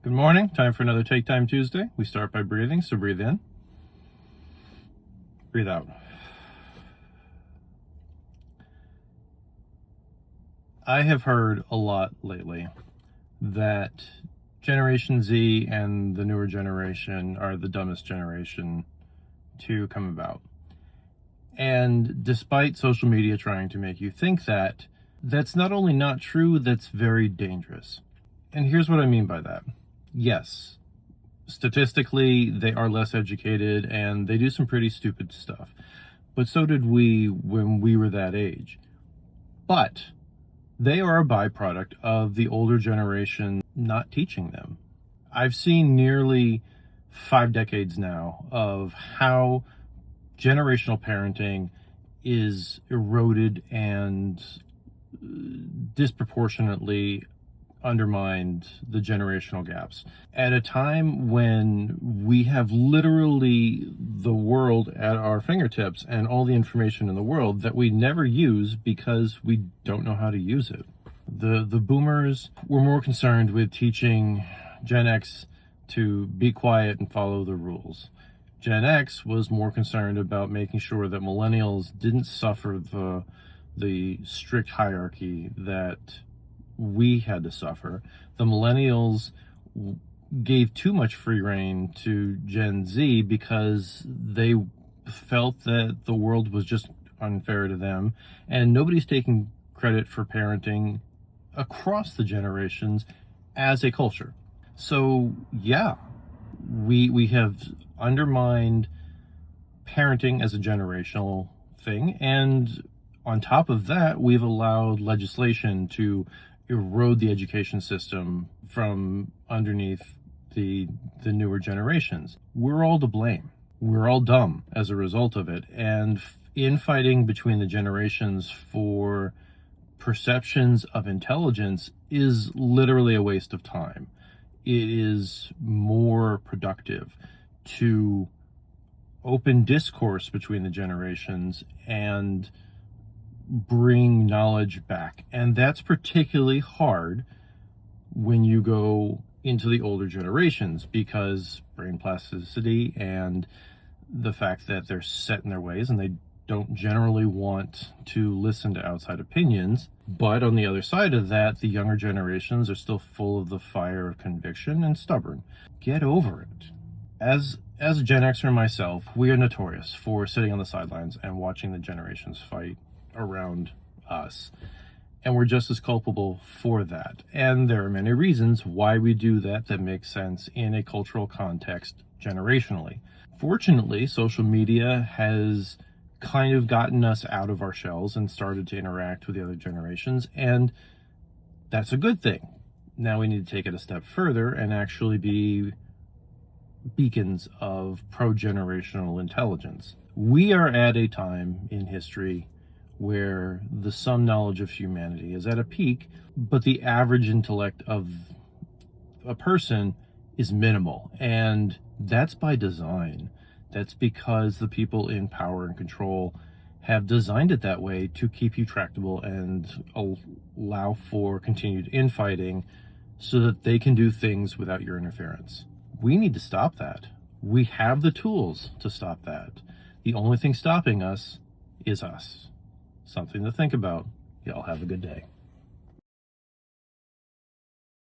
Good morning. Time for another Take Time Tuesday. We start by breathing, so breathe in, breathe out. I have heard a lot lately that Generation Z and the newer generation are the dumbest generation to come about. And despite social media trying to make you think that, that's not only not true, that's very dangerous. And here's what I mean by that. Yes, statistically, they are less educated and they do some pretty stupid stuff. But so did we when we were that age. But they are a byproduct of the older generation not teaching them. I've seen nearly 5 decades now of how generational parenting is eroded and disproportionately undermined the generational gaps at a time when we have literally the world at our fingertips and all the information in the world that we never use because we don't know how to use it. The boomers were more concerned with teaching Gen X to be quiet and follow the rules. Gen X was more concerned about making sure that millennials didn't suffer the strict hierarchy that we had to suffer. The millennials gave too much free rein to Gen Z because they felt that the world was just unfair to them, and nobody's taking credit for parenting across the generations as a culture. So yeah, we have undermined parenting as a generational thing, and on top of that, we've allowed legislation to erode the education system from underneath the newer generations. We're all to blame. We're all dumb as a result of it. And infighting between the generations for perceptions of intelligence is literally a waste of time. It is more productive to open discourse between the generations and bring knowledge back. And that's particularly hard when you go into the older generations because brain plasticity and the fact that they're set in their ways and they don't generally want to listen to outside opinions. But on the other side of that, the younger generations are still full of the fire of conviction and stubborn. Get over it. As a Gen Xer myself, we are notorious for sitting on the sidelines and watching the generations fight around us, and we're just as culpable for that. And there are many reasons why we do that make sense in a cultural context generationally. Fortunately, social media has kind of gotten us out of our shells and started to interact with the other generations, and that's a good thing. Now we need to take it a step further and actually be beacons of pro-generational intelligence. We are at a time in history where the sum knowledge of humanity is at a peak, but the average intellect of a person is minimal. And that's by design. That's because the people in power and control have designed it that way to keep you tractable and allow for continued infighting so that they can do things without your interference. We need to stop that. We have the tools to stop that. The only thing stopping us is us. Something to think about. Y'all have a good day.